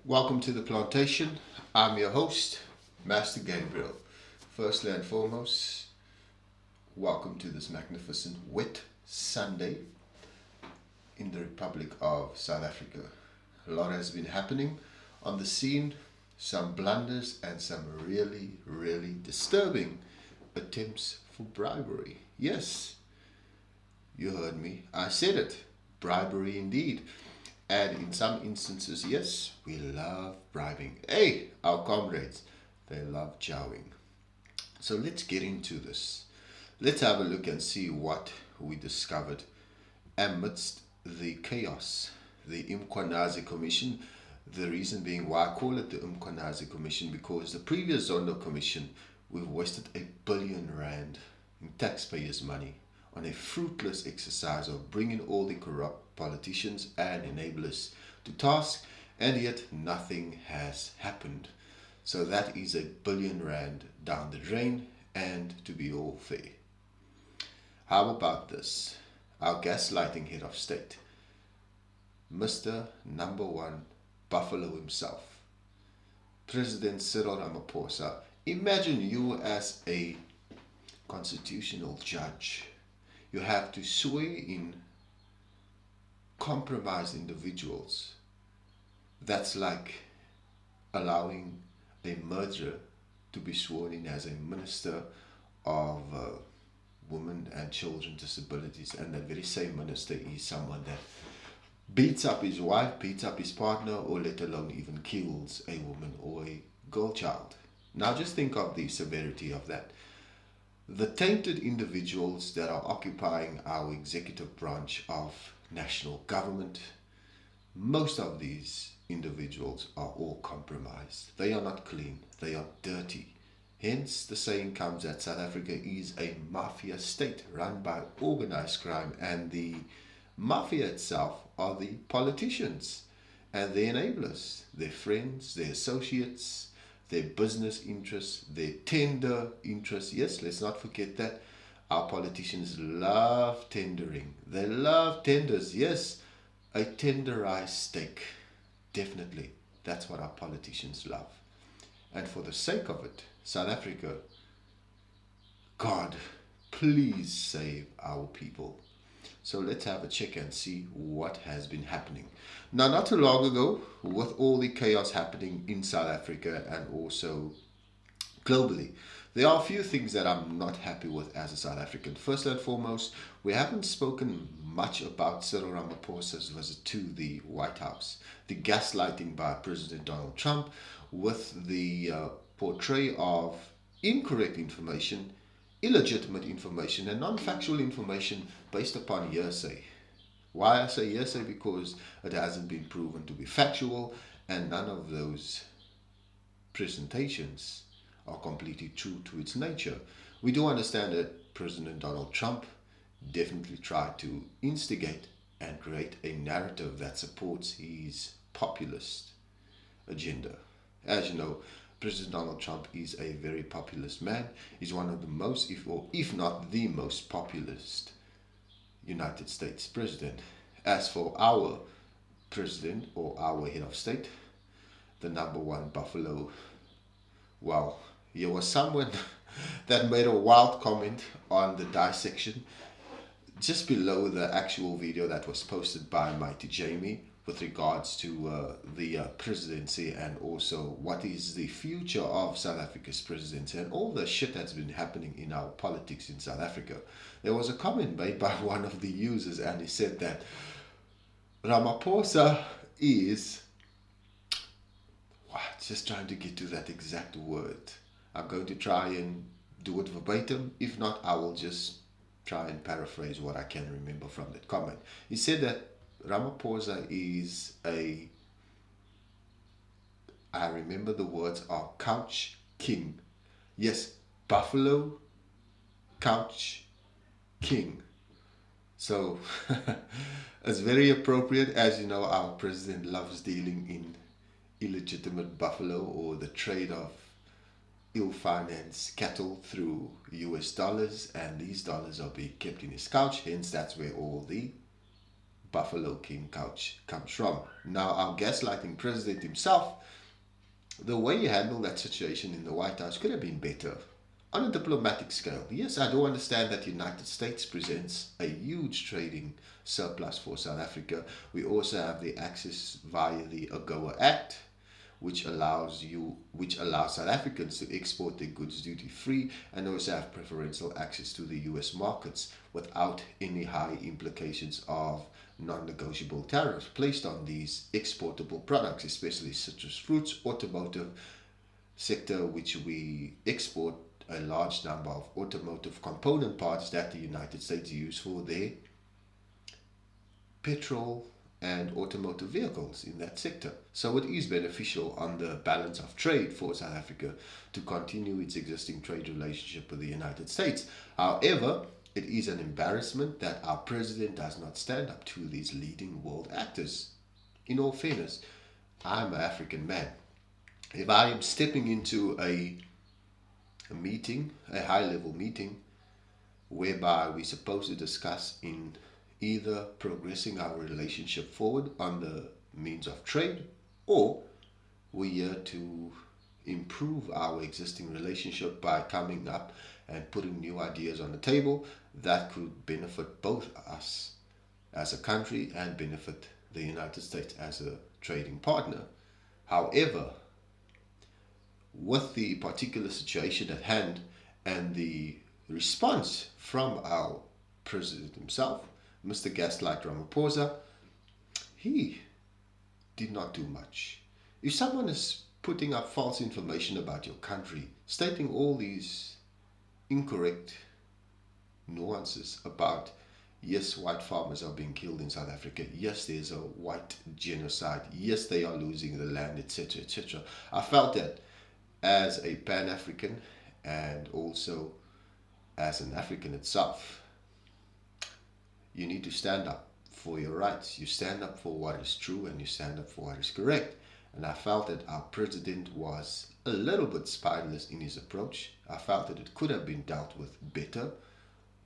Welcome to the plantation. I'm your host, Master Gabriel. Firstly and foremost, welcome to this magnificent wet Sunday in the Republic of South Africa. A lot has been happening on the scene, some blunders and some really disturbing attempts for bribery. Yes, you heard me. I said it. Bribery indeed. And in some instances, yes, we love bribing. Hey, our comrades, they love jowing. So let's get into this. Let's have a look and see what we discovered amidst the chaos. The Umkhwanazi Commission, the reason being why I call it the Umkhwanazi Commission, because the previous Zondo Commission, we've wasted R1 billion in taxpayers' money on a fruitless exercise of bringing all the corrupt politicians and enablers to task, and yet nothing has happened. So that is R1 billion down the drain, and to be all fair. How about this? Our gaslighting head of state, Mr. Number One Buffalo himself, President Cyril Ramaphosa. Imagine you as a constitutional judge. You have to swear in compromised individuals. That's like allowing a murderer to be sworn in as a minister of women and children disabilities, and that very same minister is someone that beats up his wife, beats up his partner, or let alone even kills a woman or a girl child. Now just think of the severity of that. The tainted individuals that are occupying our executive branch of national government, most of these individuals are all compromised. They are not clean, they are dirty. Hence the saying comes that South Africa is a mafia state run by organized crime, and the mafia itself are the politicians and their enablers, their friends, their associates, their business interests, their tender interests. Yes, let's not forget that our politicians love tendering. They love tenders. Yes, a tenderized steak. Definitely. That's what our politicians love. And for the sake of it, South Africa, God, please save our people. So let's have a check and see what has been happening. Now, not too long ago, with all the chaos happening in South Africa and also globally, there are a few things that I'm not happy with as a South African. First and foremost, we haven't spoken much about Cyril Ramaphosa's visit to the White House. The gaslighting by President Donald Trump with the portray of incorrect information, illegitimate information, and non-factual information based upon hearsay. Why I say hearsay? Because it hasn't been proven to be factual, and none of those presentations are completely true to its nature. We do understand that President Donald Trump definitely tried to instigate and create a narrative that supports his populist agenda. As you know, President Donald Trump is a very populist man. He's one of the most, if not the most populist United States president. As for our president or our head of state, the number one Buffalo, well, there was someone that made a wild comment on the dissection just below the actual video that was posted by Mighty Jamie with regards to the presidency and also what is the future of South Africa's presidency and all the shit that's been happening in our politics in South Africa. There was a comment made by one of the users, and he said that Ramaphosa is, just trying to get to that exact word. I'm going to try and do it verbatim. If not, I will just try and paraphrase what I can remember from that comment. He said that Ramaphosa is I remember the words are couch king. Yes, Buffalo couch king. So it's very appropriate. As you know, our president loves dealing in illegitimate buffalo or the trade of ill-financed cattle through US dollars, and these dollars are being kept in his couch. Hence, that's where all the Buffalo King couch comes from. Now, our gaslighting president himself, the way he handled that situation in the White House could have been better. On a diplomatic scale, yes, I do understand that the United States presents a huge trading surplus for South Africa. We also have the access via the AGOA Act, which allows South Africans to export their goods duty free and also have preferential access to the US markets without any high implications of non-negotiable tariffs placed on these exportable products, especially citrus fruits, automotive sector, which we export a large number of automotive component parts that the United States use for their petrol and automotive vehicles in that sector. So it is beneficial on the balance of trade for South Africa to continue its existing trade relationship with the United States. However, it is an embarrassment that our president does not stand up to these leading world actors. In all fairness, I'm an African man. If I am stepping into a meeting, a high level meeting, whereby we're supposed to discuss in either progressing our relationship forward on the means of trade, or we're here to improve our existing relationship by coming up and putting new ideas on the table that could benefit both us as a country and benefit the United States as a trading partner. However, with the particular situation at hand and the response from our president himself, Mr. Gaslight Ramaphosa, he did not do much. If someone is putting up false information about your country, stating all these incorrect nuances about, yes, white farmers are being killed in South Africa, yes, there's a white genocide, yes, they are losing the land, etc., etc. I felt that as a Pan-African and also as an African itself, you need to stand up for your rights. You stand up for what is true and you stand up for what is correct. And I felt that our president was a little bit spineless in his approach. I felt that it could have been dealt with better,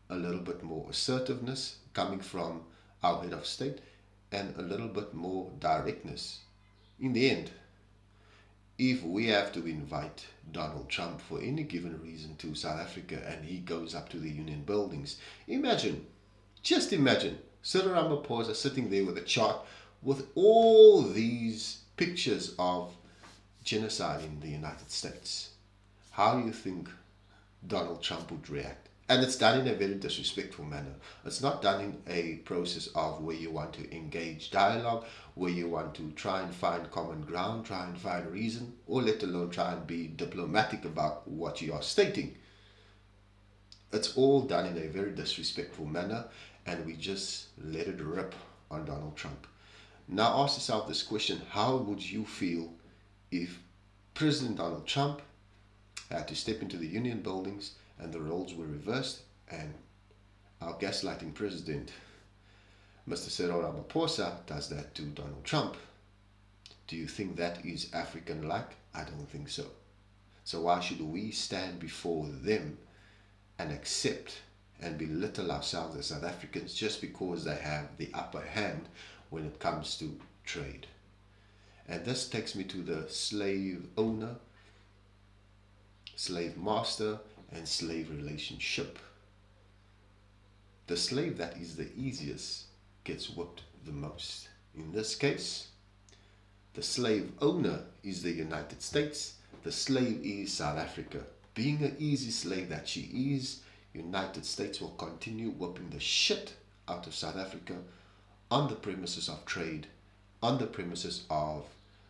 a little bit more assertiveness coming from our head of state, and a little bit more directness. In the end, if we have to invite Donald Trump for any given reason to South Africa and he goes up to the Union buildings, just imagine Cyril Ramaphosa sitting there with a chart with all these pictures of genocide in the United States. How do you think Donald Trump would react? And it's done in a very disrespectful manner. It's not done in a process of where you want to engage dialogue, where you want to try and find common ground, try and find reason, or let alone try and be diplomatic about what you are stating. It's all done in a very disrespectful manner, and we just let it rip on Donald Trump. Now ask yourself this question: how would you feel if President Donald Trump had to step into the Union buildings and the roles were reversed and our gaslighting president, Mr. Cyril Ramaphosa, does that to Donald Trump? Do you think that is African-like? I don't think so. So why should we stand before them and accept and belittle ourselves as South Africans just because they have the upper hand when it comes to trade? And this takes me to the slave owner, slave master, and slave relationship. The slave that is the easiest gets whipped the most. In this case, the slave owner is the United States, the slave is South Africa. Being an easy slave that she is, United States will continue whipping the shit out of South Africa on the premises of trade, on the premises of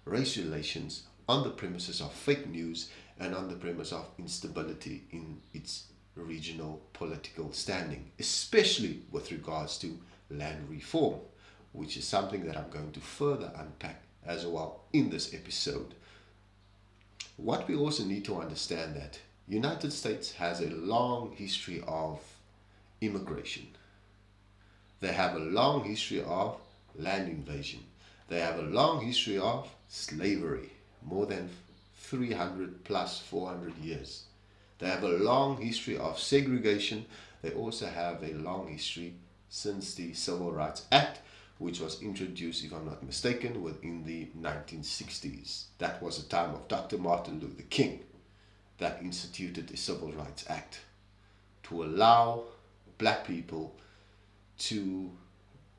race relations, on the premises of fake news, and on the premise of instability in its regional political standing, especially with regards to land reform, which is something that I'm going to further unpack as well in this episode. What we also need to understand that United States has a long history of immigration. They have a long history of land invasion. They have a long history of slavery, more than 300 plus 400 years. They have a long history of segregation. They also have a long history since the Civil Rights Act, which was introduced, if I'm not mistaken, within the 1960s. That was the time of Dr. Martin Luther King that instituted the Civil Rights Act to allow black people to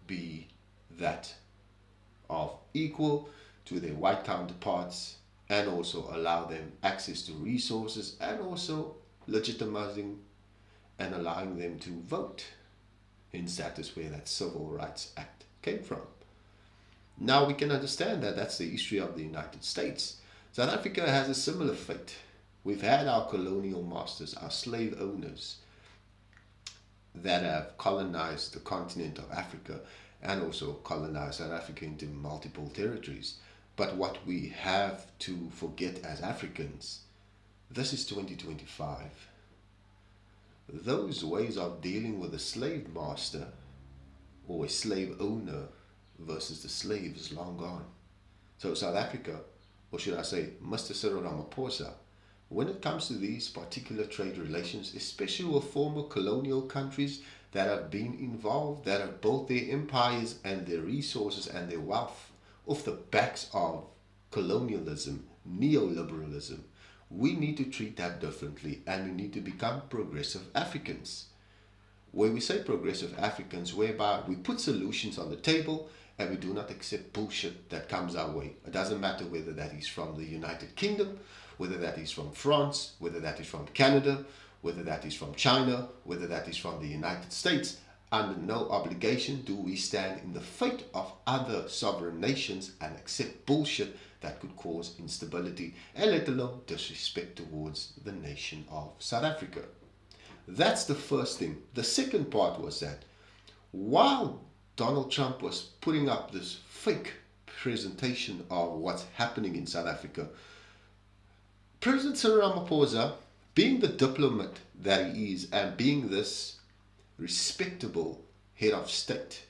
be that of equal to their white counterparts, and also allow them access to resources, and also legitimizing and allowing them to vote. Hence, that is where that Civil Rights Act came from. Now we can understand that that's the history of the United States. South Africa has a similar fate. We've had our colonial masters, our slave owners, that have colonized the continent of Africa and also colonized South Africa into multiple territories. But what we have to forget as Africans, this is 2025. Those ways of dealing with a slave master or a slave owner versus the slave is long gone. So South Africa, or should I say Mr. Cyril Ramaphosa, when it comes to these particular trade relations, especially with former colonial countries that have been involved, that have built their empires and their resources and their wealth off the backs of colonialism, neoliberalism, we need to treat that differently, and we need to become progressive Africans. Where we say progressive Africans, whereby we put solutions on the table and we do not accept bullshit that comes our way. It doesn't matter whether that is from the United Kingdom, whether that is from France, whether that is from Canada, whether that is from China, whether that is from the United States. Under no obligation do we stand in the fate of other sovereign nations and accept bullshit that could cause instability and let alone disrespect towards the nation of South Africa. That's the first thing. The second part was that while Donald Trump was putting up this fake presentation of what's happening in South Africa, President Cyril Ramaphosa, being the diplomat that he is and being this respectable head of state,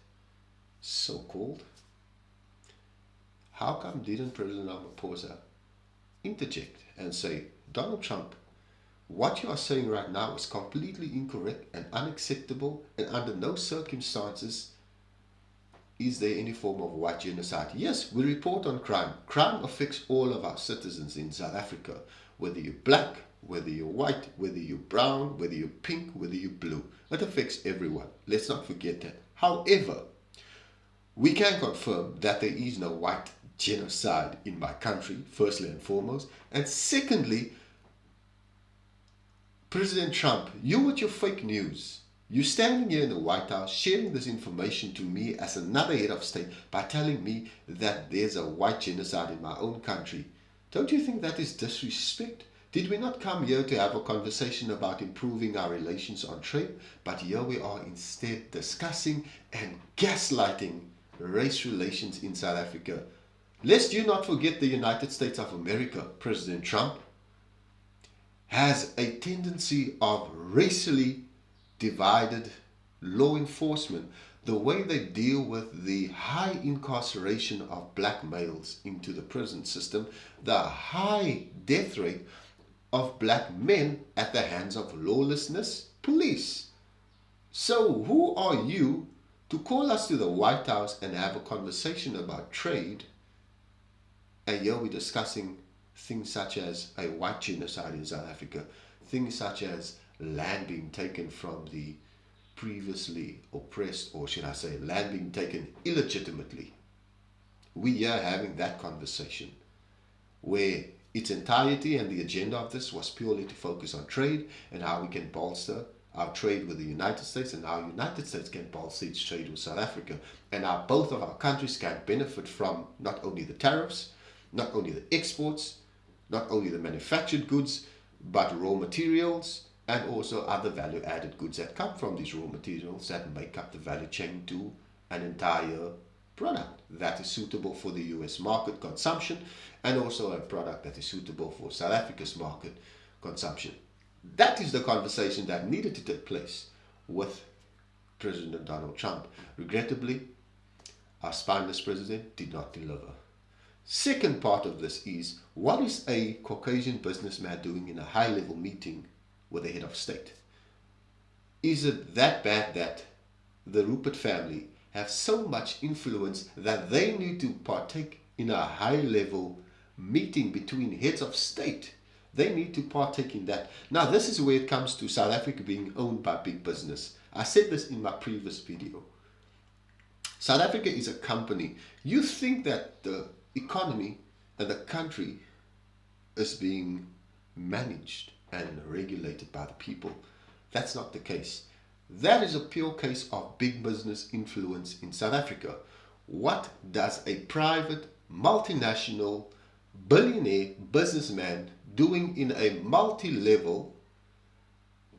so-called, how come didn't President Ramaphosa interject and say, Donald Trump, what you are saying right now is completely incorrect and unacceptable, and under no circumstances is there any form of white genocide. Yes, we report on crime. Crime affects all of our citizens in South Africa, whether you're black, whether you're white, whether you're brown, whether you're pink, whether you're blue. It affects everyone. Let's not forget that. However, we can confirm that there is no white genocide in my country, firstly and foremost. And secondly, President Trump, you with your fake news, you're standing here in the White House sharing this information to me as another head of state by telling me that there's a white genocide in my own country. Don't you think that is disrespect? Did we not come here to have a conversation about improving our relations on trade? But here we are instead discussing and gaslighting race relations in South Africa. Lest you not forget the United States of America, President Trump, has a tendency of racially divided law enforcement. The way they deal with the high incarceration of black males into the prison system, the high death rate of black men at the hands of lawlessness police. So who are you to call us to the White House and have a conversation about trade, and here we're discussing things such as a white genocide in South Africa, things such as land being taken from the previously oppressed, or should I say land being taken illegitimately. We are having that conversation where its entirety and the agenda of this was purely to focus on trade and how we can bolster our trade with the United States, and how the United States can bolster its trade with South Africa, and how both of our countries can benefit from not only the tariffs, not only the exports, not only the manufactured goods, but raw materials and also other value-added goods that come from these raw materials that make up the value chain to an entire product that is suitable for the US market consumption, and also a product that is suitable for South Africa's market consumption. That is the conversation that needed to take place with President Donald Trump. Regrettably, our spineless president did not deliver. Second part of this is, what is a Caucasian businessman doing in a high-level meeting with the head of state? Is it that bad that the Rupert family have so much influence that they need to partake in a high-level meeting between heads of state. They need to partake in that. Now, this is where it comes to South Africa being owned by big business. I said this in my previous video. South Africa is a company. You think that the economy and the country is being managed and regulated by the people. That's not the case. That is a pure case of big business influence in South Africa. What does a private, multinational, billionaire businessman doing in a multi-level,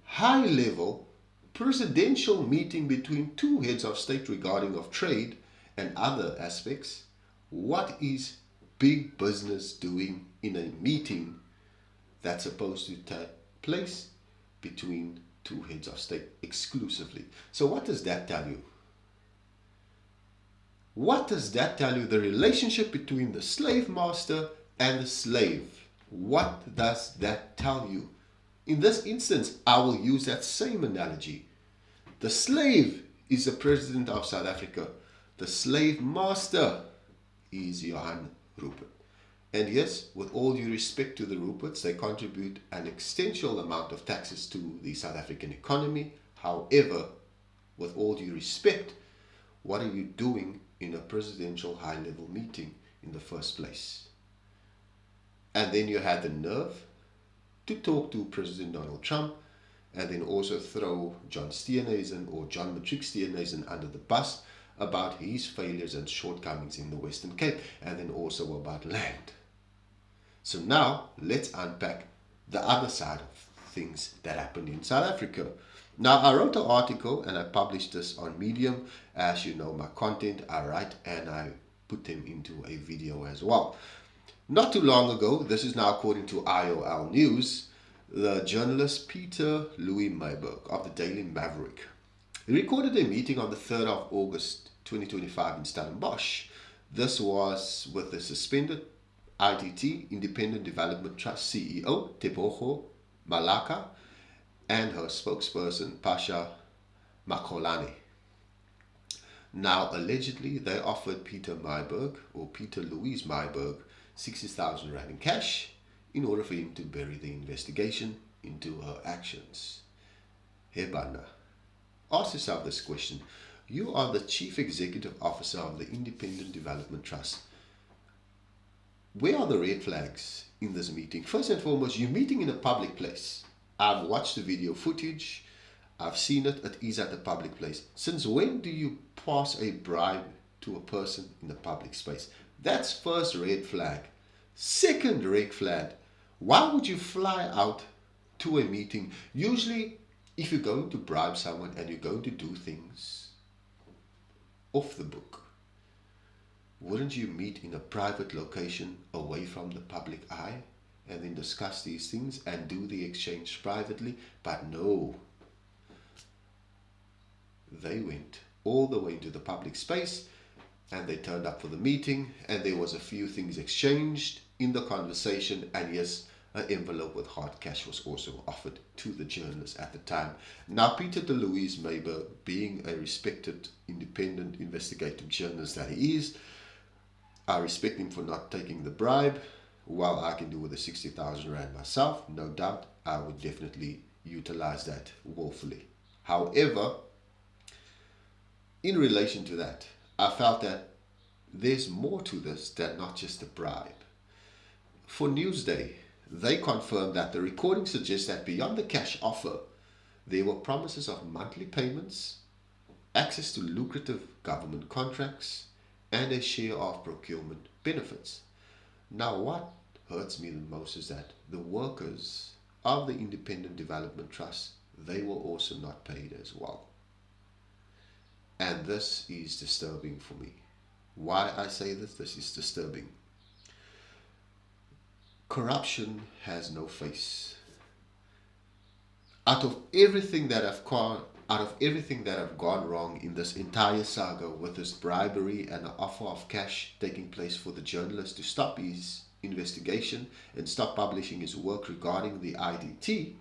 high-level, presidential meeting between two heads of state regarding of trade and other aspects? What is big business doing in a meeting that's supposed to take place between two heads of state exclusively? So what does that tell you? What does that tell you? The relationship between the slave master and the slave. What does that tell you? In this instance, I will use that same analogy. The slave is the president of South Africa. The slave master is Johan Rupert. And yes, with all due respect to the Ruperts, they contribute an extensive amount of taxes to the South African economy. However, with all due respect, what are you doing in a presidential high-level meeting in the first place? And then you had the nerve to talk to President Donald Trump and then also throw John Steenhuisen or John Matrick Steenhuisen under the bus about his failures and shortcomings in the Western Cape, and then also about land. So now let's unpack the other side of things that happened in South Africa. Now, I wrote an article and I published this on Medium. As you know, my content I write and I put them into a video as well. Not too long ago, this is now according to IOL News, the journalist Peter Louis Mayberg of the Daily Maverick, he recorded a meeting on the 3rd of August 2025 in Stellenbosch. This was with the suspended IDT, Independent Development Trust CEO, Tebogo Malaka, and her spokesperson, Pasha Makolane. Now, allegedly, they offered Peter Mayberg, or Peter Louis Mayberg, 60,000 Rand in cash in order for him to bury the investigation into her actions. Hebana, ask yourself this question. You are the Chief Executive Officer of the Independent Development Trust. Where are the red flags in this meeting? First and foremost, you're meeting in a public place. I've watched the video footage. I've seen it. It is at a public place. Since when do you pass a bribe to a person in a public space? That's first red flag. Second red flag, why would you fly out to a meeting? Usually, if you're going to bribe someone and you're going to do things off the book, wouldn't you meet in a private location away from the public eye and then discuss these things and do the exchange privately? But no, they went all the way into the public space and they turned up for the meeting, and there was a few things exchanged in the conversation, and yes, an envelope with hard cash was also offered to the journalist at the time. Now, Peter Louis Mayberg, being a respected independent investigative journalist that he is, I respect him for not taking the bribe. While I can do with the 60,000 Rand myself, no doubt, I would definitely utilize that willfully. However, in relation to that, I felt that there's more to this than not just a bribe. For Newsday, they confirmed that the recording suggests that beyond the cash offer, there were promises of monthly payments, access to lucrative government contracts, and a share of procurement benefits. Now, what hurts me the most is that the workers of the Independent Development Trust, they were also not paid as well. And this is disturbing for me. Why I say this is disturbing. Corruption has no face. Out of everything that have gone wrong in this entire saga, with this bribery and the offer of cash taking place for the journalist to stop his investigation and stop publishing his work regarding the IDT,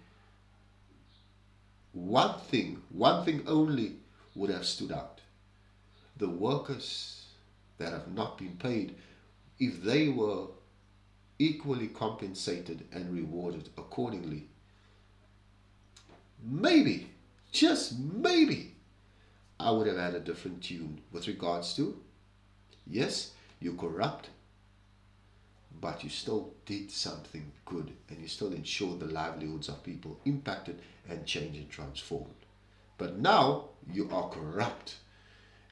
one thing only would have stood out. the workers that have not been paid, if they were equally compensated and rewarded accordingly, maybe, just maybe, I would have had a different tune with regards to, yes, you're corrupt, but you still did something good and you still ensured the livelihoods of people impacted and changed and transformed. But now you are corrupt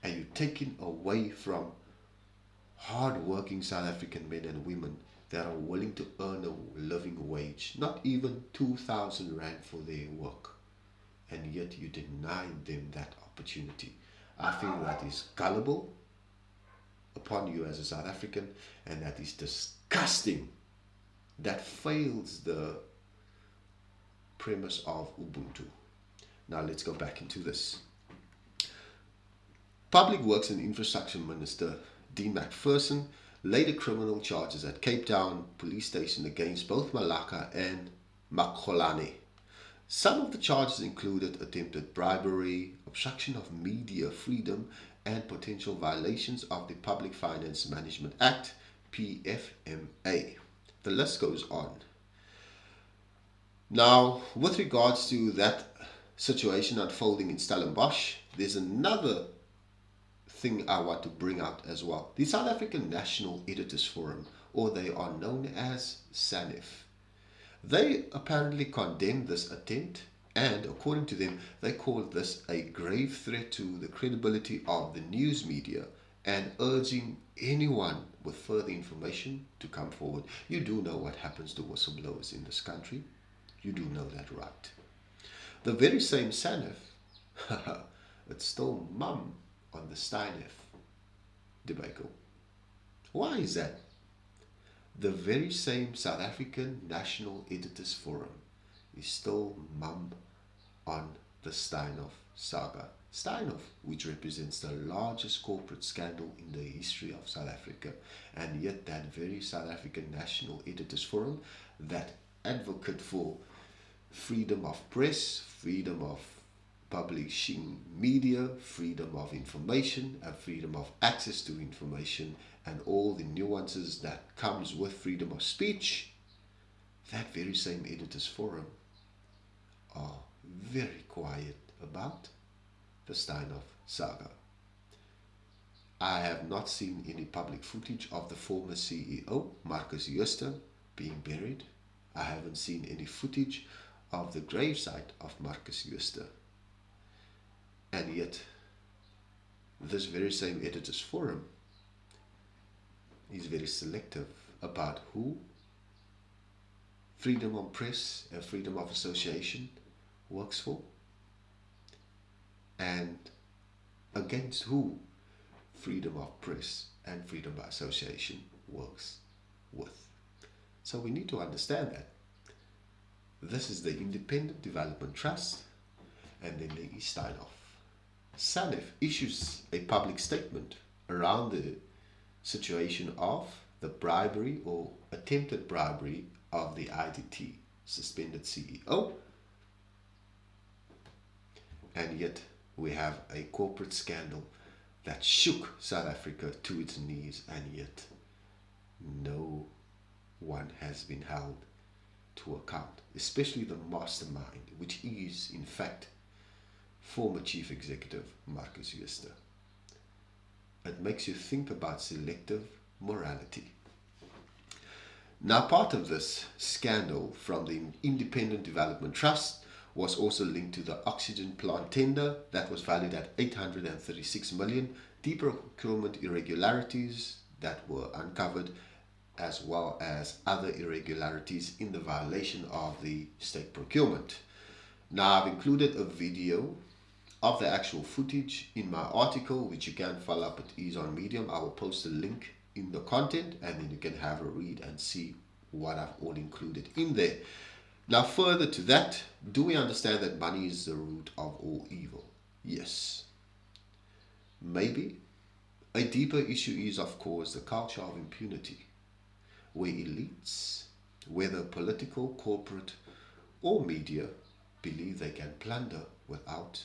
and you're taking away from hard-working South African men and women that are willing to earn a living wage, not even 2,000 rand for their work, and yet you deny them that opportunity. I feel that is gullible upon you as a South African, and that is disgusting. That fails the premise of Ubuntu. Now let's go back into this. Public Works and Infrastructure Minister Dean McPherson laid criminal charges at Cape Town Police Station against both Malaka and Makholane. Some of the charges included attempted bribery, obstruction of media freedom, and potential violations of the Public Finance Management Act, PFMA. The list goes on. Now, with regards to that situation unfolding in Stellenbosch, there's another thing I want to bring out as well. The South African National Editors Forum, or they are known as SANEF, they apparently condemned this attempt, and according to them, they called this a grave threat to the credibility of the news media and urging anyone with further information to come forward. You do know what happens to whistleblowers in this country. You do know that, right? The very same SANEF, it's still mum on the Steinef debacle. Why is that? The very same South African National Editors Forum is still mum on the Steinhoff saga. Steinhoff, which represents the largest corporate scandal in the history of South Africa, and yet that very South African National Editors Forum, that advocate for freedom of press, freedom of publishing media, freedom of information, and freedom of access to information, and all the nuances that comes with freedom of speech, that very same editors forum are very quiet about the Steinhoff saga. I have not seen any public footage of the former CEO, Marcus Jooste, being buried. I haven't seen any footage of the gravesite of Marcus Jooste. And yet, this very same editors forum is very selective about who freedom of press and freedom of association works for, and against who freedom of press and freedom of association works with. So we need to understand that this is the Independent Development Trust, and then there is Steinhoff. SANEF issues a public statement around the situation of the bribery or attempted bribery of the IDT suspended CEO, and yet we have a corporate scandal that shook South Africa to its knees, and yet no one has been held to account, especially the mastermind, which is in fact former Chief Executive Marcus Jooste. It makes you think about selective morality. Now, part of this scandal from the Independent Development Trust was also linked to the oxygen plant tender that was valued at 836 million, deeper procurement irregularities that were uncovered, as well as other irregularities in the violation of the state procurement. Now, I've included a video of the actual footage in my article, which you can follow up at Ease on Medium. I will post a link in the content, and then you can have a read and see what I've all included in there. Now, further to that, do we understand that money is the root of all evil? Yes. Maybe. A deeper issue is, of course, the culture of impunity, where elites, whether political, corporate, or media, believe they can plunder without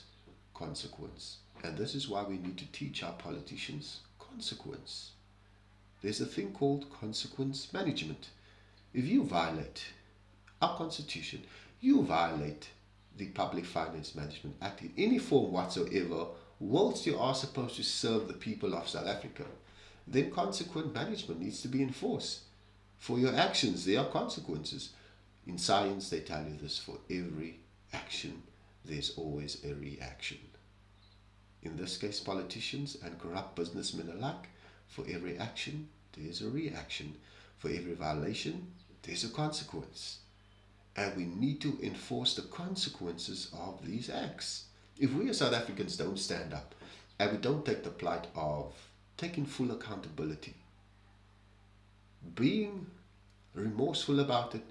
consequence. And this is why we need to teach our politicians consequence. There's a thing called consequence management. If you violate our constitution, you violate the Public Finance Management Act in any form whatsoever, whilst you are supposed to serve the people of South Africa, then consequent management needs to be enforced. For your actions, there are consequences. In science, they tell you this: for every action, there's always a reaction. In this case, politicians and corrupt businessmen alike, for every action, there's a reaction. For every violation, there's a consequence. And we need to enforce the consequences of these acts. If we as South Africans don't stand up and we don't take the plight of taking full accountability, being remorseful about it,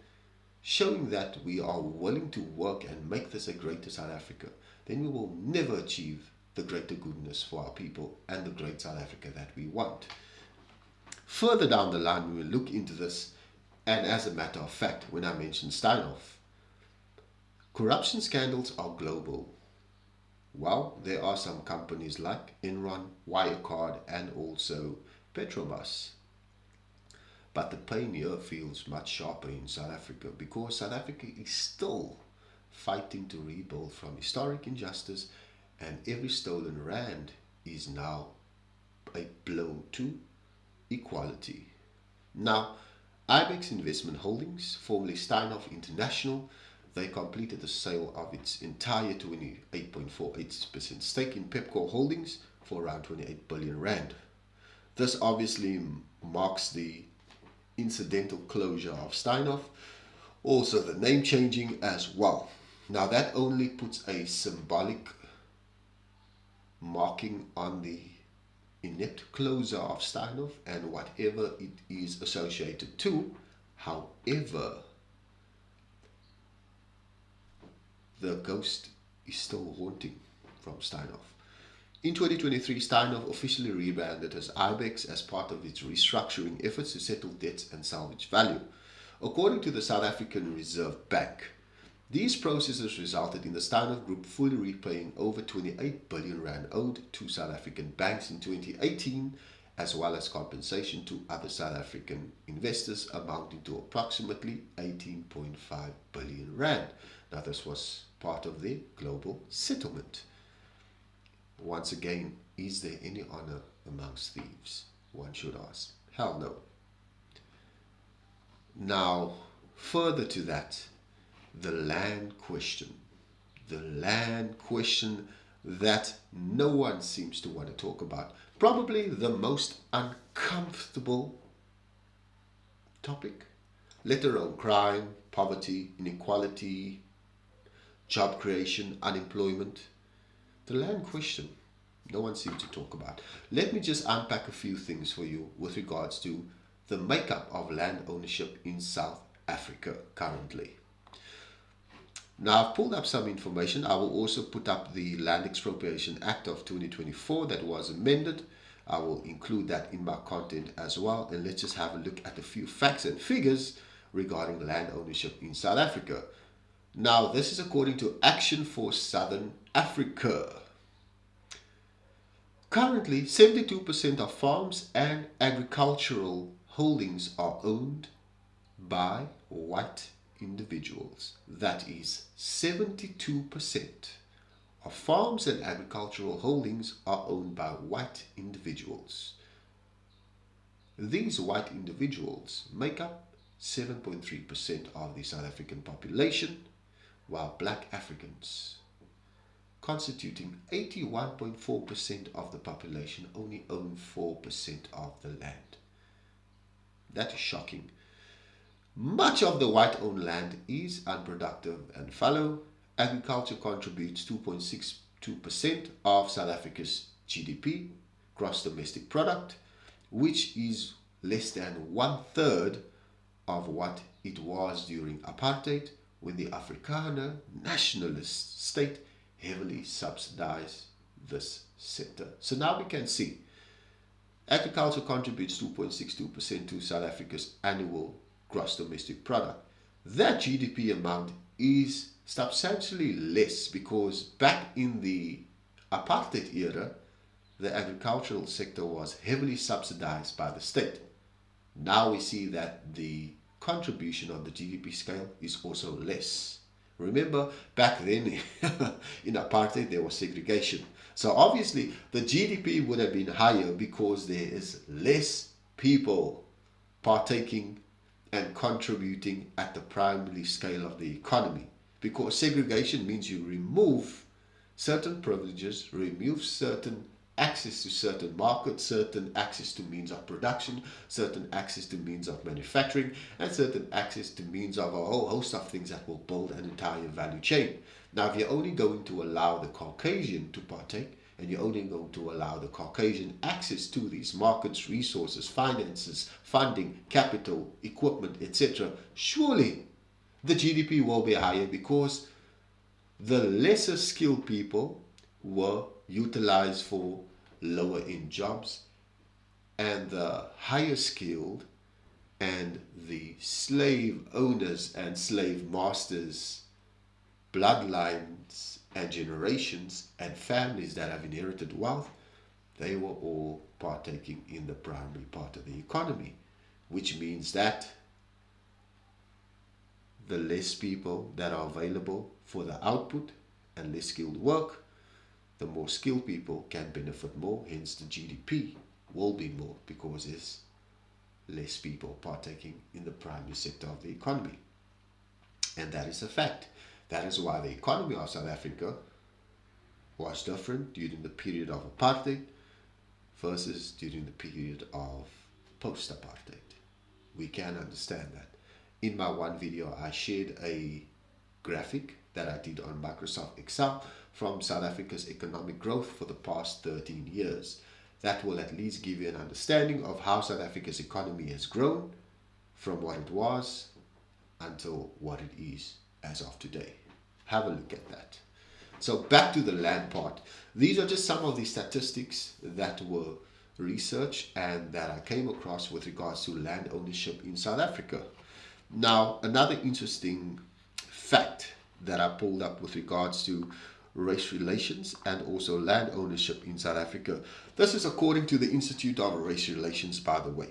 showing that we are willing to work and make this a greater South Africa, then we will never achieve the greater goodness for our people and the great South Africa that we want. Further down the line, we will look into this, and as a matter of fact, when I mentioned Steinhoff, corruption scandals are global. Well, there are some companies like Enron, Wirecard, and also Petrobras. But the pain here feels much sharper in South Africa, because South Africa is still fighting to rebuild from historic injustice, and every stolen rand is now a blow to equality. Now, Ibex Investment Holdings, formerly Steinhoff International, they completed the sale of its entire 28.48% stake in Pepco Holdings for around 28 billion rand. This obviously marks the incidental closure of Steinhoff, also the name changing as well. Now that only puts a symbolic marking on the inept closure of Steinhoff and whatever it is associated to. However, the ghost is still haunting from Steinhoff. In 2023, Steinhoff officially rebranded as Ibex as part of its restructuring efforts to settle debts and salvage value. According to the South African Reserve Bank, these processes resulted in the Steinhoff Group fully repaying over 28 billion rand owed to South African banks in 2018, as well as compensation to other South African investors amounting to approximately 18.5 billion rand. Now, this was part of the global settlement. Once again, is there any honor amongst thieves? One should ask. Hell no. Now, further to that, the land question. The land question that no one seems to want to talk about. Probably the most uncomfortable topic, let alone crime, poverty, inequality, job creation, unemployment. The land question, no one seems to talk about. Let me just unpack a few things for you with regards to the makeup of land ownership in South Africa currently. Now, I've pulled up some information. I will also put up the Land Expropriation Act of 2024 that was amended. I will include that in my content as well. And let's just have a look at a few facts and figures regarding land ownership in South Africa. Now, this is according to Action for Southern Africa. Currently, 72% of farms and agricultural holdings are owned by white individuals. That is 72% of farms and agricultural holdings are owned by white individuals. These white individuals make up 7.3% of the South African population, while black Africans, constituting 81.4% of the population, only own 4% of the land. That is shocking. Much of the white-owned land is unproductive and fallow. Agriculture contributes 2.62% of South Africa's GDP, gross domestic product, which is less than 1/3 of what it was during apartheid, when the Afrikaner nationalist state heavily subsidized this sector. So now we can see agriculture contributes 2.62% to South Africa's annual gross domestic product. That GDP amount is substantially less, because back in the apartheid era, the agricultural sector was heavily subsidized by the state. Now we see that the contribution on the GDP scale is also less. Remember, back then in apartheid there was segregation. So obviously the GDP would have been higher because there is less people partaking and contributing at the primary scale of the economy. Because segregation means you remove certain privileges, remove certain access to certain markets, certain access to means of production, certain access to means of manufacturing, and certain access to means of a whole host of things that will build an entire value chain. Now, if you're only going to allow the Caucasian to partake, and you're only going to allow the Caucasian access to these markets, resources, finances, funding, capital, equipment, etc., surely the GDP will be higher because the lesser skilled people were utilized for lower end jobs, and the higher skilled and the slave owners and slave masters, bloodlines and generations and families that have inherited wealth, they were all partaking in the primary part of the economy, which means that the less people that are available for the output and less skilled work, the more skilled people can benefit more, hence the GDP will be more because there's less people partaking in the primary sector of the economy. And that is a fact. That is why the economy of South Africa was different during the period of apartheid versus during the period of post-apartheid. We can understand that. In my one video, I shared a graphic that I did on Microsoft Excel from South Africa's economic growth for the past 13 years. That will at least give you an understanding of how South Africa's economy has grown from what it was until what it is as of today. Have a look at that. So back to the land part. These are just some of the statistics that were researched and that I came across with regards to land ownership in South Africa. Now, another interesting fact that I pulled up with regards to race relations and also land ownership in South Africa. This is according to the Institute of Race Relations, by the way.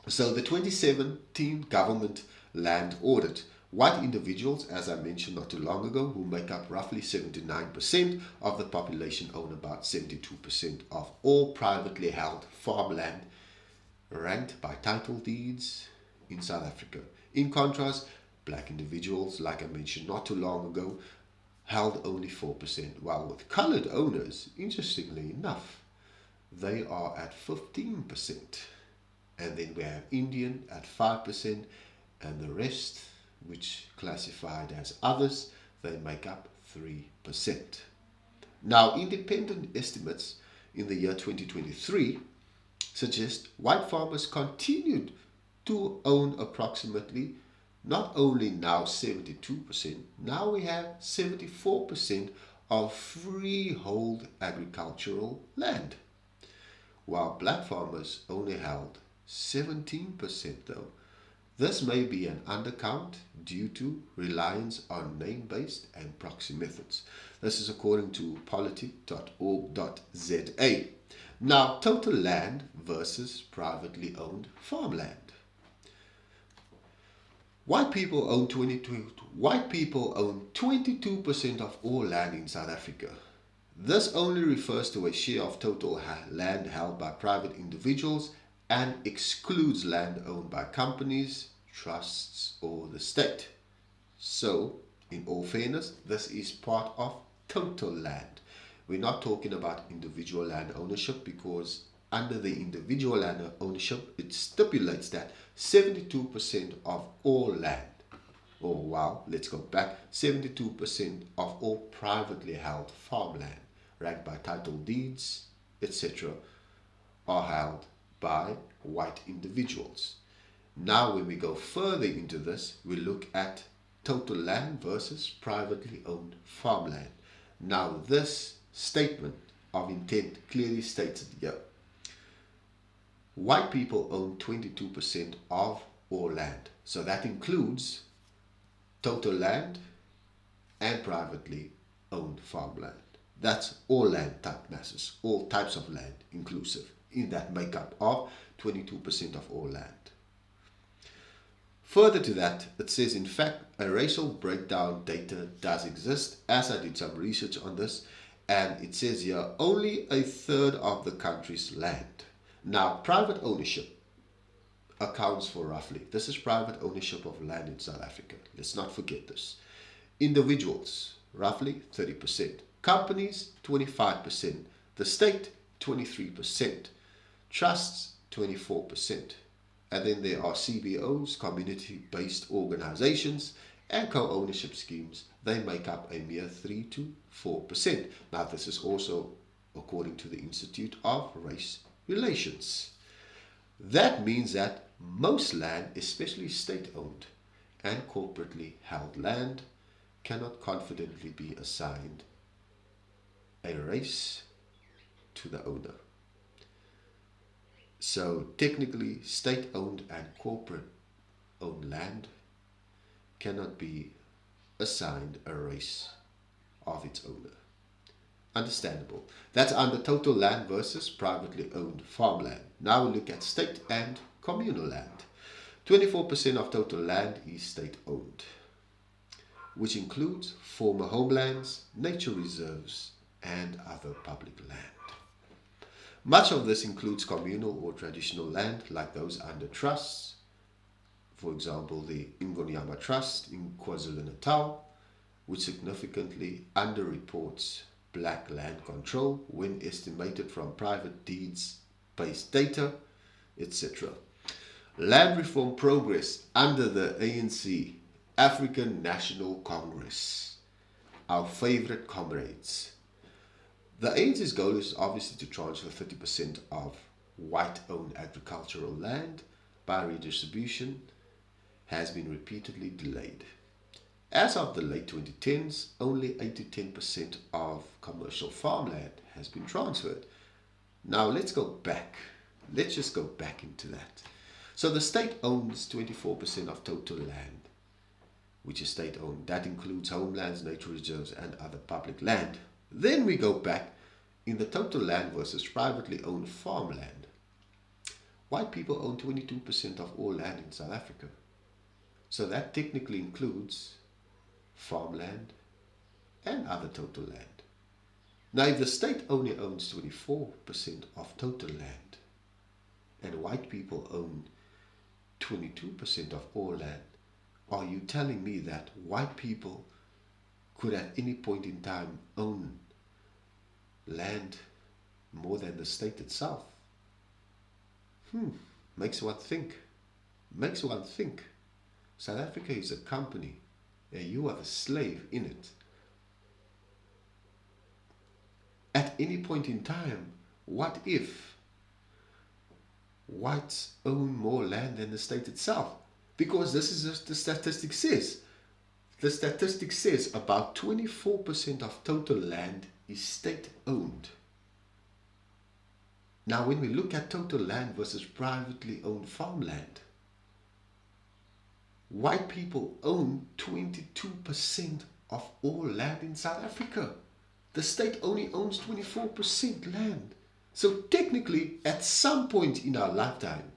So the 2017 government land audit, white individuals, as I mentioned not too long ago, who make up roughly 79% of the population, own about 72% of all privately held farmland, ranked by title deeds in South Africa. In contrast, black individuals, like I mentioned not too long ago, held only 4%, while with colored owners, interestingly enough, they are at 15%. And then we have Indian at 5%, and the rest, which classified as others, they make up 3%. Now, independent estimates in the year 2023 suggest white farmers continued to own approximately not only now 72%, now we have 74% of freehold agricultural land, while black farmers only held 17% though. This may be an undercount due to reliance on name-based and proxy methods. This is according to politic.org.za. Now, total land versus privately owned farmland. White people own 22% of all land in South Africa. This only refers to a share of total land held by private individuals and excludes land owned by companies, trusts, or the state. So, in all fairness, this is part of total land. We're not talking about individual land ownership because under the individual land ownership, it stipulates that 72% of all land, or wow, let's go back, 72% of all privately held farmland, ranked by title deeds, etc., are held by white individuals. Now, when we go further into this, we look at total land versus privately owned farmland. Now, this statement of intent clearly states it here. White people own 22% of all land. So that includes total land and privately owned farmland. That's all land type masses, all types of land inclusive, in that makeup of 22% of all land. Further to that, it says, in fact, a racial breakdown data does exist, as I did some research on this, and it says here, only a third of the country's land. Now, private ownership accounts for roughly, this is private ownership of land in South Africa. Let's not forget this. Individuals, roughly 30%. Companies, 25%. The state, 23%. Trusts, 24%. And then there are CBOs, community-based organizations, and co-ownership schemes. They make up a mere 3 to 4%. Now, this is also according to the Institute of Race Relations. That means that most land, especially state-owned and corporately held land, cannot confidently be assigned a race to the owner. So technically, state-owned and corporate-owned land cannot be assigned a race of its owner. Understandable. That's under total land versus privately owned farmland. Now we look at state and communal land. 24% of total land is state-owned, which includes former homelands, nature reserves, and other public land. Much of this includes communal or traditional land, like those under trusts. For example, the Ingonyama Trust in KwaZulu-Natal, which significantly underreports black land control when estimated from private deeds-based data, etc. Land reform progress under the ANC, African National Congress, our favorite comrades. The ANC's goal is obviously to transfer 30% of white-owned agricultural land by redistribution has been repeatedly delayed. As of the late 2010s, only 8 to 10% of commercial farmland has been transferred. Now let's go back. Let's just go back into that. So the state owns 24% of total land, which is state-owned. That includes homelands, nature reserves, and other public land. Then we go back in the total land versus privately owned farmland. White people own 22% of all land in South Africa. So that technically includes farmland and other total land. Now, if the state only owns 24% of total land and white people own 22% of all land, are you telling me that white people could at any point in time own land more than the state itself? Makes one think. Makes one think. South Africa is a company, and you are the slave in it. At any point in time, what if whites own more land than the state itself? Because this is what the statistic says. The statistic says about 24% of total land is state-owned. Now, when we look at total land versus privately owned farmland, white people own 22% of all land in South Africa. The state only owns 24% land. So technically, at some point in our lifetime,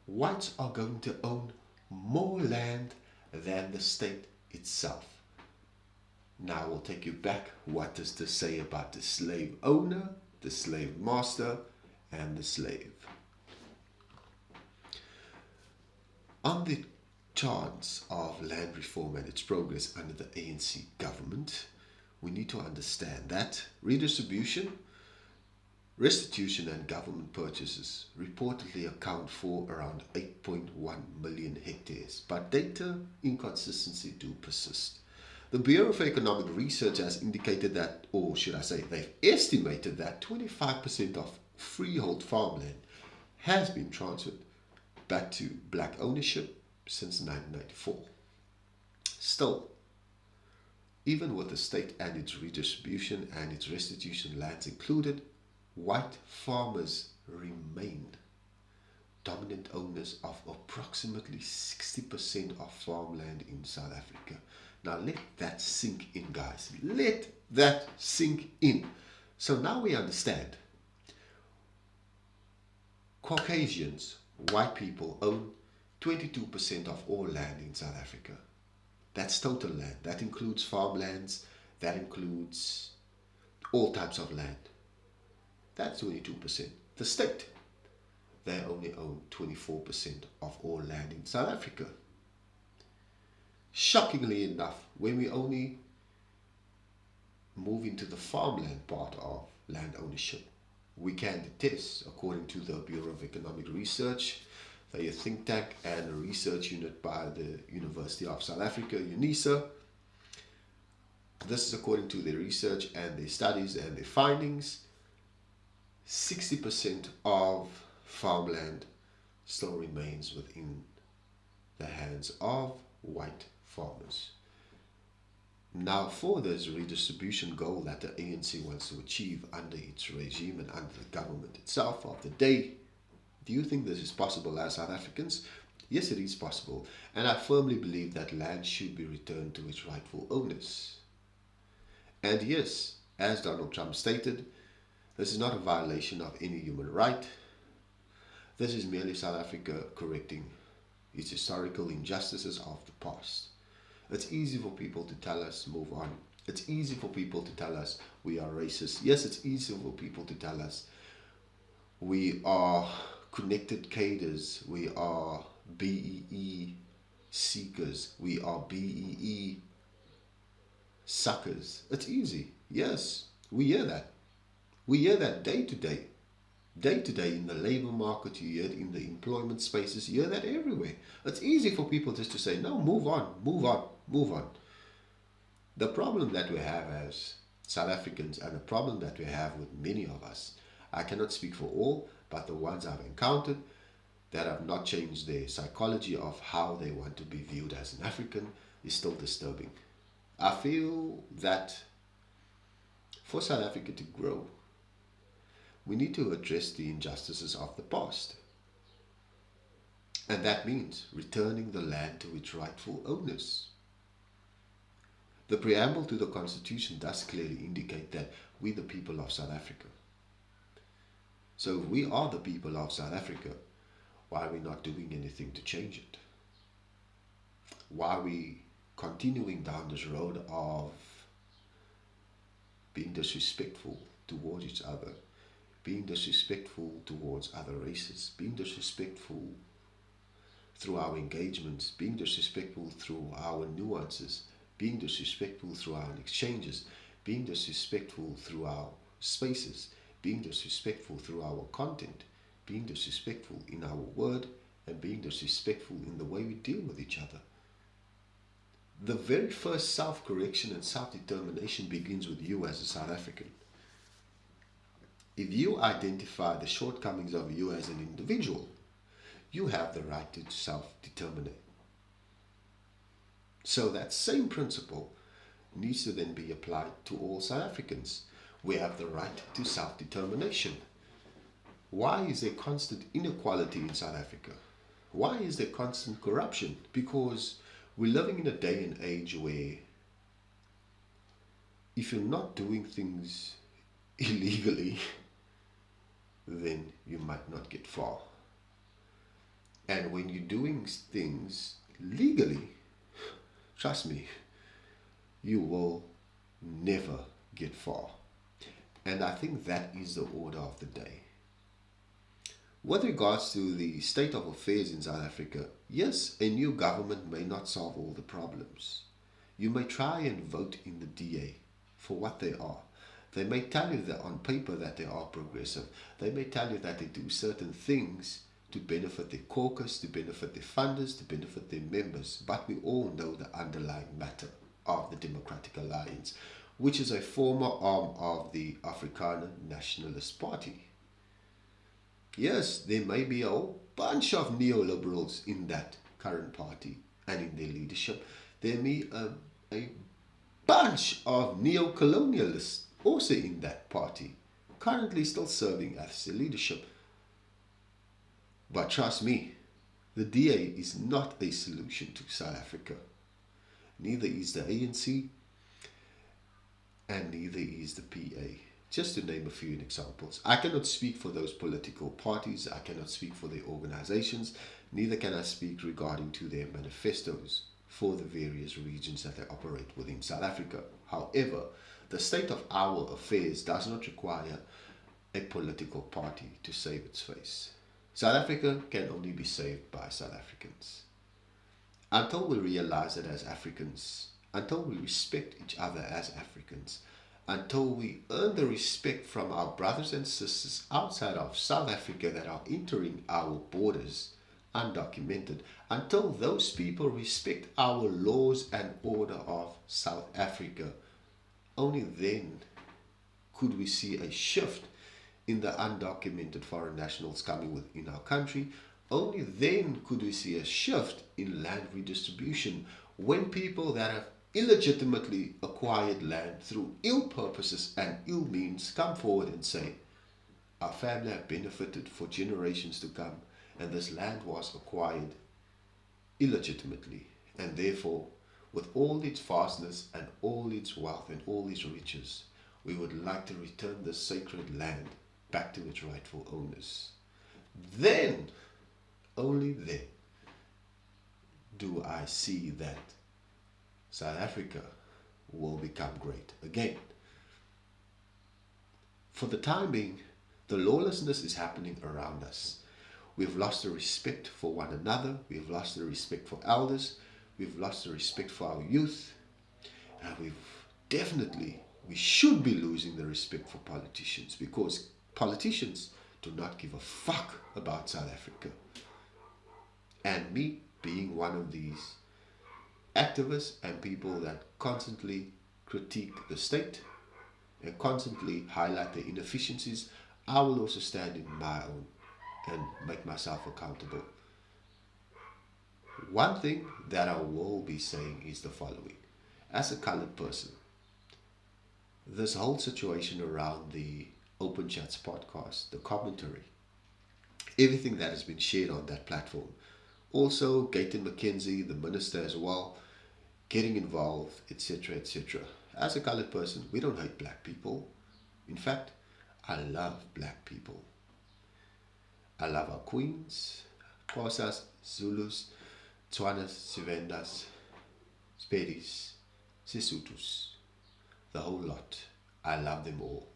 whites are going to own more land than the state itself. Now we'll take you back. What does this say about the slave owner, the slave master, and the slave? On the chance of land reform and its progress under the ANC government, we need to understand that redistribution, restitution, and government purchases reportedly account for around 8.1 million hectares, but data inconsistency do persist. The Bureau of Economic Research has indicated that, or should I say, they've estimated that 25% of freehold farmland has been transferred back to black ownership since 1994. Still, even with the state and its redistribution and its restitution lands included, white farmers remain dominant owners of approximately 60% of farmland in South Africa. Now let that sink in, guys. Let that sink in. So now we understand Caucasians, white people, own 22% of all land in South Africa. That's total land. That includes farmlands, that includes all types of land. That's 22%. The state, they only own 24% of all land in South Africa. Shockingly enough, when we only move into the farmland part of land ownership, we can detest, according to the Bureau of Economic Research, a think tank and a research unit by the University of South Africa, UNISA. This is according to their research and their studies and their findings. 60% of farmland still remains within the hands of white farmers. Now, for this redistribution goal that the ANC wants to achieve under its regime and under the government itself of the day, do you think this is possible as South Africans? Yes, it is possible. And I firmly believe that land should be returned to its rightful owners. And yes, as Donald Trump stated, this is not a violation of any human right. This is merely South Africa correcting its historical injustices of the past. It's easy for people to tell us move on. It's easy for people to tell us we are racist. Yes, it's easy for people to tell us we are connected cadres, we are BEE seekers, we are BEE suckers. It's easy. Yes, we hear that. We hear that day to day. Day to day in the labor market, you hear it in the employment spaces, you hear that everywhere. It's easy for people just to say, no, move on, move on, move on. The problem that we have as South Africans, and the problem that we have with many of us, I cannot speak for all, but the ones I've encountered that have not changed their psychology of how they want to be viewed as an African is still disturbing. I feel that for South Africa to grow, we need to address the injustices of the past. And that means returning the land to its rightful owners. The preamble to the Constitution does clearly indicate that we the people of South Africa. So if we are the people of South Africa, why are we not doing anything to change it? Why are we continuing down this road of being disrespectful towards each other, being disrespectful towards other races, being disrespectful through our engagements, being disrespectful through our nuances, being disrespectful through our exchanges, being disrespectful through our spaces, being disrespectful through our content, being disrespectful in our word, and being disrespectful in the way we deal with each other. The very first self-correction and self-determination begins with you as a South African. If you identify the shortcomings of you as an individual, you have the right to self-determine. So that same principle needs to then be applied to all South Africans. We have the right to self-determination. Why is there constant inequality in South Africa? Why is there constant corruption? Because we're living in a day and age where if you're not doing things illegally, then you might not get far. And when you're doing things legally, trust me, you will never get far. And I think that is the order of the day. With regards to the state of affairs in South Africa, yes, a new government may not solve all the problems. You may try and vote in the DA for what they are. They may tell you that on paper that they are progressive. They may tell you that they do certain things to benefit their caucus, to benefit their funders, to benefit their members. But we all know the underlying matter of the Democratic Alliance, which is a former arm of the Afrikaner Nationalist Party. Yes, there may be a whole bunch of neoliberals in that current party and in their leadership. There may be a bunch of neo-colonialists also in that party, currently still serving as the leadership. But trust me, the DA is not a solution to South Africa. Neither is the ANC. and neither is the PA. Just to name a few examples. I cannot speak for those political parties, I cannot speak for their organizations, neither can I speak regarding to their manifestos for the various regions that they operate within South Africa. However, the state of our affairs does not require a political party to save its face. South Africa can only be saved by South Africans. Until we realize it as Africans, until we respect each other as Africans, until we earn the respect from our brothers and sisters outside of South Africa that are entering our borders undocumented, until those people respect our laws and order of South Africa, only then could we see a shift in the undocumented foreign nationals coming within our country. Only then could we see a shift in land redistribution when people that have illegitimately acquired land through ill purposes and ill means come forward and say, our family have benefited for generations to come and this land was acquired illegitimately, and therefore with all its vastness and all its wealth and all its riches, we would like to return this sacred land back to its rightful owners. Then, only then, do I see that South Africa will become great again. For the time being, the lawlessness is happening around us. We've lost the respect for one another. We've lost the respect for elders. We've lost the respect for our youth. And we should be losing the respect for politicians, because politicians do not give a fuck about South Africa. And me being one of these activists and people that constantly critique the state and constantly highlight the inefficiencies, I will also stand in my own and make myself accountable. One thing that I will be saying is the following. As a colored person, this whole situation around the Open Chats podcast, the commentary, everything that has been shared on that platform, also Gayton McKenzie, the minister as well, getting involved, etc., etc. As a colored person, we don't hate black people. In fact, I love black people. I love our queens, Xhosas, Zulus, Tswanas, Sivendas, Spedis, Sesothos, the whole lot. I love them all.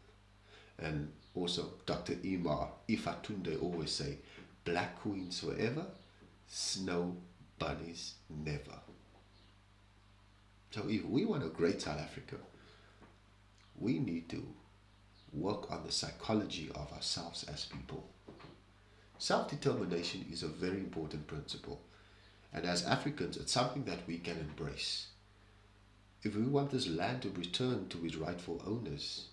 And also Dr. Imar Ifatunde always say, black queens forever, snow bunnies never. So if we want a great South Africa, we need to work on the psychology of ourselves as people. Self-determination is a very important principle. And as Africans, it's something that we can embrace. If we want this land to return to its rightful owners,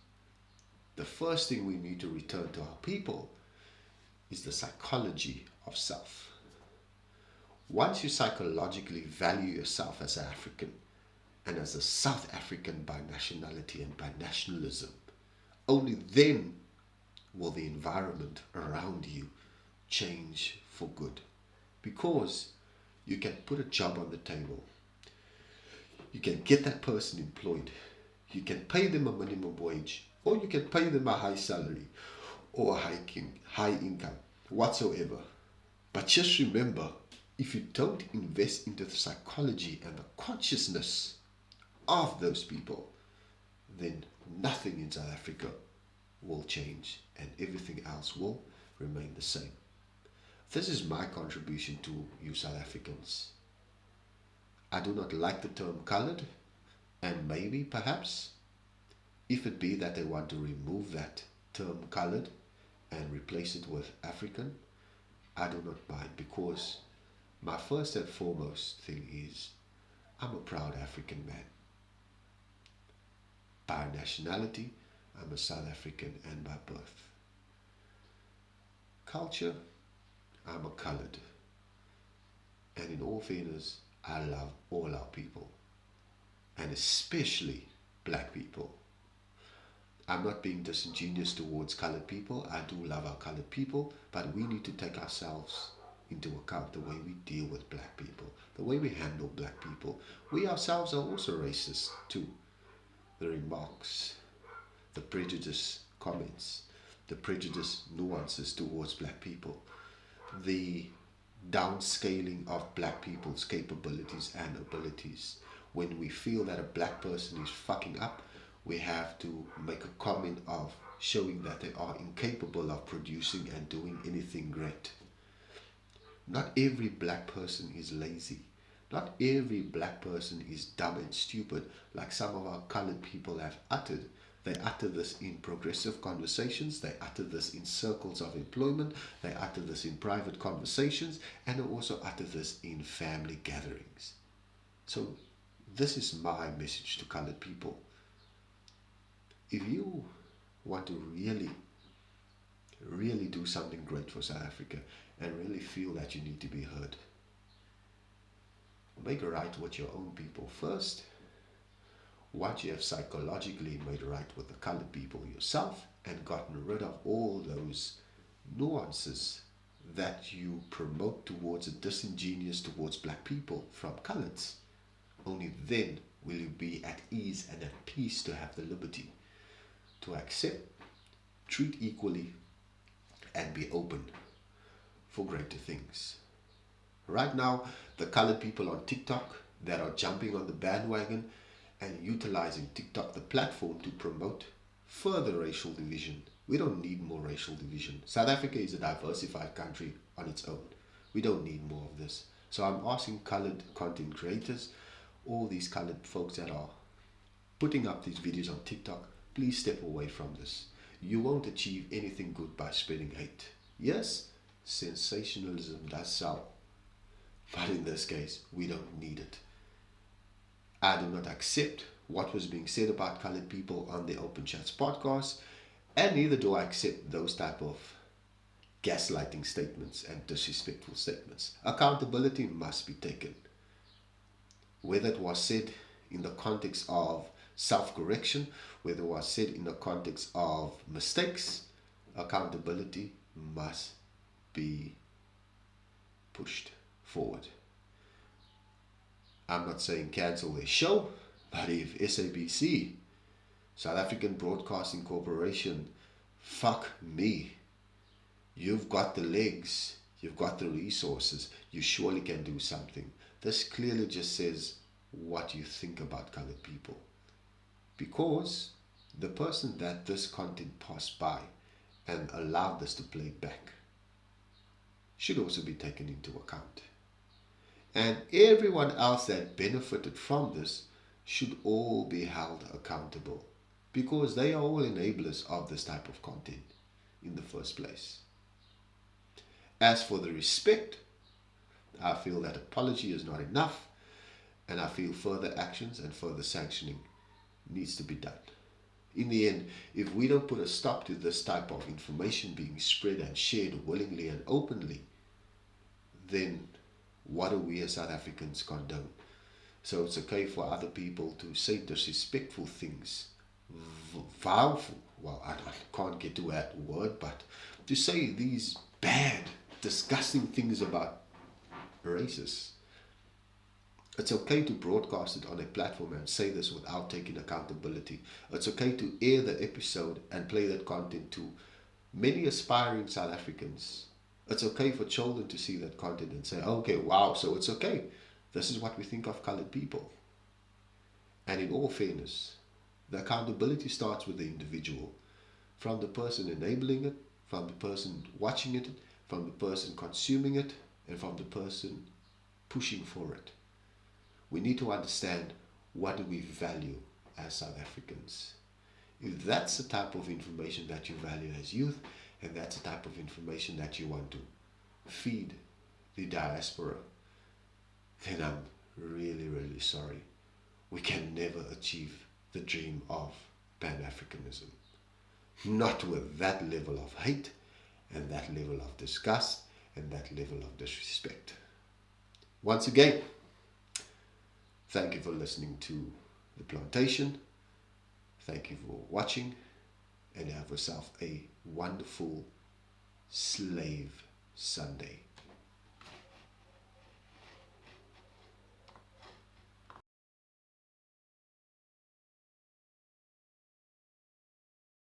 the first thing we need to return to our people is the psychology of self. Once you psychologically value yourself as an African and as a South African by nationality and by nationalism, only then will the environment around you change for good. Because you can put a job on the table. You can get that person employed. You can pay them a minimum wage, or you can pay them a high salary or a high income, whatsoever. But just remember, if you don't invest into the psychology and the consciousness of those people, then nothing in South Africa will change and everything else will remain the same. This is my contribution to you South Africans. I do not like the term colored, and maybe, perhaps, if it be that they want to remove that term colored and replace it with African, I do not mind, because my first and foremost thing is I'm a proud African man. By nationality, I'm a South African, and by birth. Culture, I'm a colored. And in all fairness, I love all our people, and especially black people. I'm not being disingenuous towards colored people. I do love our colored people, but we need to take ourselves into account, the way we deal with black people, the way we handle black people. We ourselves are also racist too. the remarks, the prejudice comments, the prejudice nuances towards black people, the downscaling of black people's capabilities and abilities. When we feel that a black person is fucking up, we have to make a comment of showing that they are incapable of producing and doing anything great. Not every black person is lazy. Not every black person is dumb and stupid like some of our colored people have uttered. They utter this in progressive conversations, they utter this in circles of employment, they utter this in private conversations, and they also utter this in family gatherings. So this is my message to colored people. If you want to really do something great for South Africa and really feel that you need to be heard, make right with your own people first. Once you have psychologically made right with the colored people yourself and gotten rid of all those nuances that you promote towards a disingenuous towards black people from coloreds, only then will you be at ease and at peace to have the liberty to accept, treat equally, and be open for greater things. Right now, the colored people on TikTok that are jumping on the bandwagon and utilizing TikTok, the platform, to promote further racial division. We don't need more racial division. South Africa is a diversified country on its own. We don't need more of this. So I'm asking colored content creators, all these colored folks that are putting up these videos on TikTok, please step away from this. You won't achieve anything good by spreading hate. Yes, sensationalism does sell, but in this case, we don't need it. I do not accept what was being said about colored people on the Open Chats podcast, and neither do I accept those type of gaslighting statements and disrespectful statements. Accountability must be taken. Whether it was said in the context of self-correction, whether it was said in the context of mistakes, accountability must be pushed forward. I'm not saying cancel their show, but if SABC, South African Broadcasting Corporation, fuck me, you've got the legs, you've got the resources, you surely can do something. This clearly just says what you think about colored people. Because the person that this content passed by and allowed this to play back should also be taken into account. And everyone else that benefited from this should all be held accountable, because they are all enablers of this type of content in the first place. As for the respect, I feel that apology is not enough, and I feel further actions and further sanctioning needs to be done. In the end, if we don't put a stop to this type of information being spread and shared willingly and openly, then what do we as South Africans condone? So it's okay for other people to say disrespectful things, vileful, well, I can't get to that word, but to say these bad, disgusting things about racists. It's okay to broadcast it on a platform and say this without taking accountability. It's okay to air the episode and play that content to many aspiring South Africans. It's okay for children to see that content and say, okay, wow, so it's okay. This is what we think of colored people. And in all fairness, the accountability starts with the individual. From the person enabling it, from the person watching it, from the person consuming it, and from the person pushing for it. We need to understand, what do we value as South Africans? If that's the type of information that you value as youth, and that's the type of information that you want to feed the diaspora, then I'm really, really sorry. We can never achieve the dream of Pan-Africanism. Not with that level of hate, and that level of disgust, and that level of disrespect. Once again, thank you for listening to The Plantation. Thank you for watching, and have yourself a wonderful Slave Sunday.